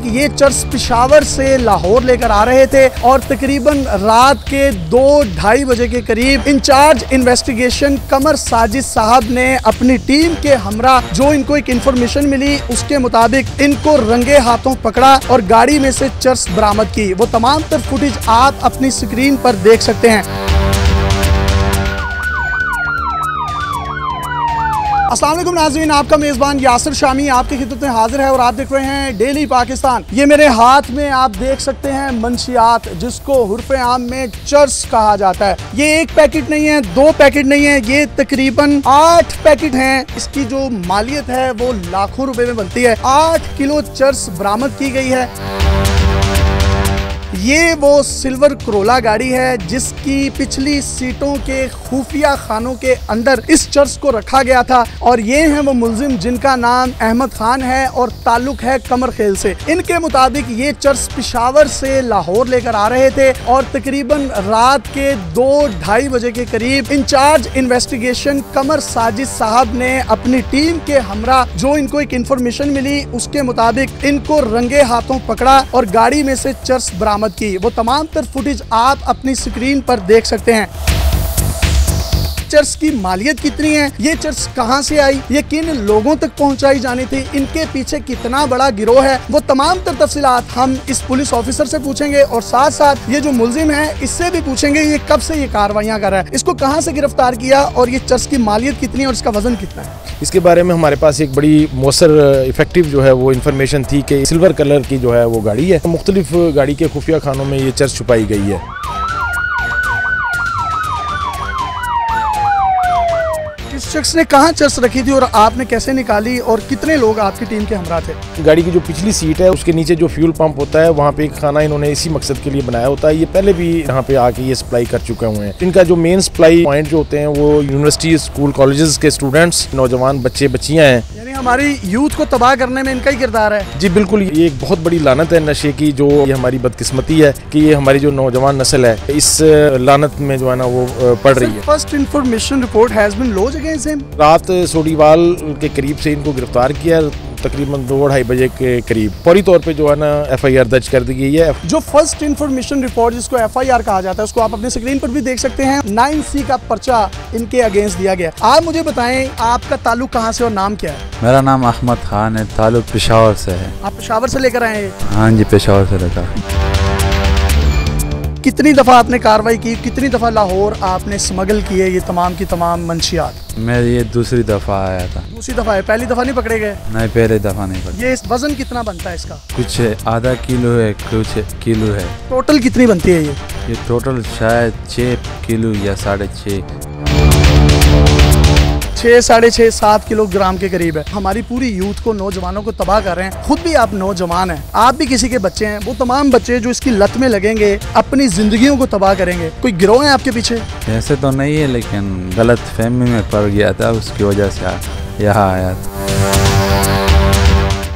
ये चर्च पेशावर से लाहौर लेकर आ रहे थे और तकरीबन रात के 2-2:30 बजे के करीब इंचार्ज इन्वेस्टिगेशन कमर साजिद साहब ने अपनी टीम के हमरा जो इनको एक इंफॉर्मेशन मिली उसके मुताबिक इनको रंगे हाथों पकड़ा और गाड़ी में से चर्च बरामद की। वो तमाम तर फुटेज आप अपनी स्क्रीन पर देख सकते हैं। अस्सलाम वालेकुम नाज़रीन, आपका मेज़बान यासिर शामी आपकी खिदमत में हाजिर है और आप देख रहे हैं डेली पाकिस्तान। ये मेरे हाथ में आप देख सकते हैं मंशियात, जिसको हुर्फ़े आम में चर्च कहा जाता है। ये एक पैकेट नहीं है, 2 पैकेट नहीं है, ये तकरीबन 8 पैकेट हैं। इसकी जो मालियत है वो लाखों रुपए में बनती है। 8 किलो चर्च बरामद की गई है। ये वो सिल्वर करोला गाड़ी है जिसकी पिछली सीटों के खुफिया खानों के अंदर इस चर्च को रखा गया था और ये हैं वो मुलजिम जिनका नाम अहमद खान है और ताल्लुक है कमर खेल से। इनके मुताबिक ये चर्च पेशावर से लाहौर लेकर आ रहे थे और तकरीबन रात के 2-2:30 बजे के करीब इंचार्ज इन्वेस्टिगेशन कमर साजिद साहब ने अपनी टीम के हमरा जो इनको एक इंफॉर्मेशन मिली उसके मुताबिक इनको रंगे हाथों पकड़ा और गाड़ी में से चर्च बरामद की। वो तमाम तर फुटेज आप अपनी स्क्रीन पर देख सकते हैं। चर्च की मालियत कितनी है, ये चर्च कहां से आई, ये किन लोगों तक पहुंचाई जानी थी, इनके पीछे कितना बड़ा गिरोह है, वो तमाम तर तफसीलात हम इस पुलिस ऑफिसर से पूछेंगे और साथ साथ ये जो मुलजिम है इससे भी पूछेंगे ये कब से ये कार्रवाइयां कर रहा है, इसको कहां से गिरफ्तार किया और ये चर्च की मालियत कितनी है और इसका वजन कितना है। इसके बारे में हमारे पास एक बड़ी मौसर इफेक्टिव जो है वो इन्फॉर्मेशन थी कि सिल्वर कलर की जो है वो गाड़ी है। मुख्तलिफ गाड़ी के खुफिया खानों में ये चर्च छुपाई गई है। शख्स ने कहाँ चर्च रखी थी और आपने कैसे निकाली और कितने लोग आपकी टीम के हमरा थे। गाड़ी की जो पिछली सीट है उसके नीचे जो फ्यूल पंप होता है वहाँ पे एक खाना इन्होंने इसी मकसद के लिए बनाया होता है। ये पहले भी यहाँ पे आके ये सप्लाई कर चुके हुए हैं। इनका जो मेन सप्लाई पॉइंट जो होते हैं वो यूनिवर्सिटी, स्कूल, कॉलेजेस के स्टूडेंट्स, नौजवान बच्चे बच्चियाँ हैं। यानी हमारी यूथ को तबाह करने में इनका ही किरदार है। जी बिल्कुल, ये एक बहुत बड़ी लानत है नशे की, जो ये हमारी बदकिस्मती है कि ये हमारी जो नौजवान नस्ल है इस लानत में जो है ना वो पड़ रही है। First information report has been launched against him. रात सोडीवाल के करीब से इनको गिरफ्तार किया, तकरीबन 2-2:30 बजे के करीब फौरी तौर पे जो है ना FIR दर्ज कर दी गई है। जो फर्स्ट इंफॉर्मेशन रिपोर्ट जिसको FIR कहा जाता है उसको आप अपने स्क्रीन पर भी देख सकते हैं। 9C का पर्चा इनके अगेंस्ट दिया गया। आप मुझे बताएं आपका ताल्लुक कहाँ से और नाम क्या है। मेरा नाम अहमद खान है, ताल्लुक पेशावर से है। आप पेशावर से लेकर आए हैं? हाँ जी, पेशावर से लेकर। कितनी दफ़ा आपने कार्रवाई की, कितनी दफ़ा लाहौर आपने स्मगल किए ये तमाम की तमाम मंशियात। मैं ये दूसरी दफ़ा आया था। दूसरी दफ़ा है, पहली दफ़ा नहीं पकड़े गए? नहीं, पहले दफ़ा नहीं पकड़े। ये वजन कितना बनता है इसका? कुछ आधा किलो है, कुछ किलो है। टोटल कितनी बनती है ये टोटल शायद 6 किलो या 6.5, 6-6.5-7 किलोग्राम के करीब है। हमारी पूरी यूथ को, नौजवानों को तबाह कर रहे हैं। खुद भी आप नौजवान हैं, आप भी किसी के बच्चे हैं। वो तमाम बच्चे जो इसकी लत में लगेंगे अपनी जिंदगियों को तबाह करेंगे। कोई गिरोह है आपके पीछे? ऐसे तो नहीं है, लेकिन गलत फहमी में पड़ गया था, उसकी वजह से यहाँ आया था।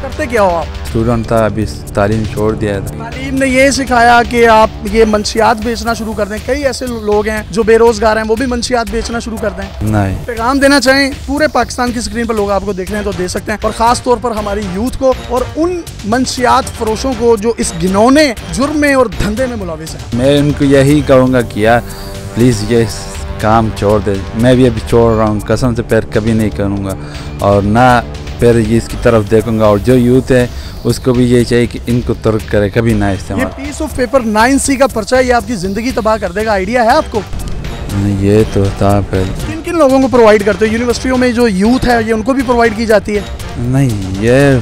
करते क्या हो आप? स्टूडेंट था, अभी तालीम छोड़ दिया था। तालीम ने ये सिखाया कि आप ये मंशियात बेचना शुरू कर दें। कई ऐसे लोग हैं जो बेरोजगार हैं, वो भी मंशियात बेचना शुरू कर दें। नहीं, पैगाम देना चाहें पूरे पाकिस्तान की स्क्रीन पर लोग आपको देख रहे हैं तो दे सकते हैं, और खास तौर पर हमारी यूथ को और उन मंशियात फरोशों को जो इस घिनौने जुर्म में और धंधे में मुलविस हैं। मैं उनको यही कहूँगा कि यार प्लीज़ ये काम छोड़ दे। मैं भी अभी छोड़ रहा हूँ, कसम से पैर कभी नहीं करूँगा और ना फिर इसकी तरफ देखूंगा। और जो यूथ है उसको भी यही चाहिए कि इनको तर्क करे, कभी ना इस्तेमाल। ये पीस ऑफ पेपर 9C का पर्चा है, ये आपकी जिंदगी तबाह कर देगा। आइडिया है आपको? ये तो था। फिर किन किन लोगों को प्रोवाइड करते हो? यूनिवर्सिटियों में जो यूथ है ये उनको भी प्रोवाइड की जाती है? नहीं, ये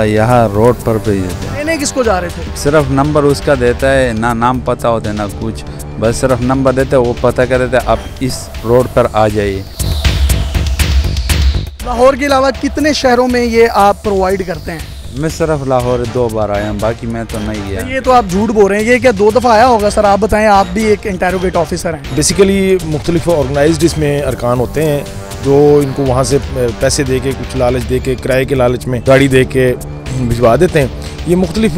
यहाँ रोड पर भी लेने किसको जा रहे थे? सिर्फ नंबर उसका देता है, ना नाम पता होता है ना कुछ, बस सिर्फ नंबर देता है, वो पता कर देता है आप इस रोड पर आ जाइए। लाहौर के अलावा कितने शहरों में ये आप प्रोवाइड करते हैं? मैं सिर्फ लाहौर 2 बार आया हूँ, बाकी मैं तो नहीं गया। ये तो आप झूठ बोल रहे हैं। ये क्या 2 दफ़ा आया होगा? सर आप बताएं, आप भी एक इंटेरोगेट ऑफिसर हैं। बेसिकली मुख्तलिफ ऑर्गेनाइज्ड इसमें अरकान होते हैं जो इनको वहाँ से पैसे दे के, कुछ लालच दे के, किराए के लालच में गाड़ी दे के भिजवा देते हैं। ये मुख्तलिफ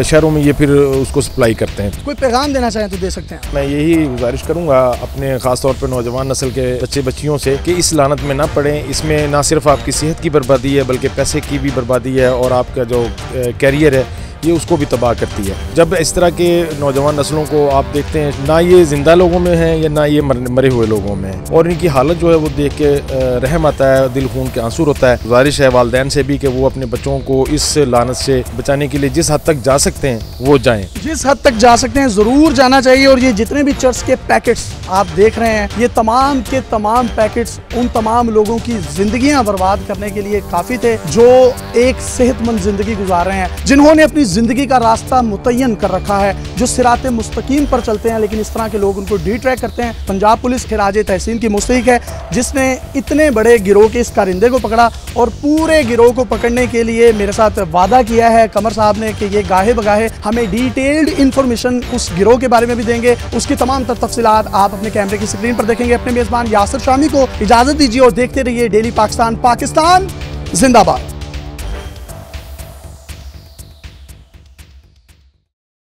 शहरों में ये फिर उसको सप्लाई करते हैं। कोई पैगाम देना चाहें तो दे सकते हैं। मैं यही गुजारिश करूंगा अपने ख़ास तौर पर नौजवान नस्ल के बच्चे बच्चियों से कि इस लानत में ना पड़ें। इसमें ना सिर्फ आपकी सेहत की बर्बादी है बल्कि पैसे की भी बर्बादी है और आपका जो कैरियर है ये उसको भी तबाह करती है। जब इस तरह के नौजवान नस्लों को आप देखते हैं, ना ये जिंदा लोगों में है या ना ये मरे हुए लोगों में है, और इनकी हालत जो है वो देख के रहम आता है, दिल खून के आंसू होता है। गुजारिश है वालिदैन से भी कि वो अपने बच्चों को इस लानत से बचाने के लिए जिस हद तक जा सकते हैं वो जाएं। जिस हद तक जा सकते हैं जरूर जाना चाहिए। और ये जितने भी चर्च के पैकेट्स आप देख रहे हैं, ये तमाम के तमाम पैकेट्स उन तमाम लोगों की जिंदगियां बर्बाद करने के लिए काफी थे जो एक सेहतमंद जिंदगी गुजार रहे हैं, जिन्होंने अपनी जिंदगी का रास्ता मुतय्यन कर रखा है, जो सिराते मुस्तकीम पर चलते हैं, लेकिन इस तरह के लोग उनको डिट्रैक करते हैं। पंजाब पुलिस खिराज तहसीन की मुस्तहिक है जिसने इतने बड़े गिरोह के इस कारिंदे को पकड़ा, और पूरे गिरोह को पकड़ने के लिए मेरे साथ वादा किया है कमर साहब ने कि ये गाहे बगाहे हमें डिटेल्ड इंफॉर्मेशन उस गिरोह के बारे में भी देंगे। उसकी तमाम तफसीलात आप अपने कैमरे की स्क्रीन पर देखेंगे। अपने मेजबान यासिर शामी को इजाजत दीजिए और देखते रहिए डेली पाकिस्तान। पाकिस्तान जिंदाबाद।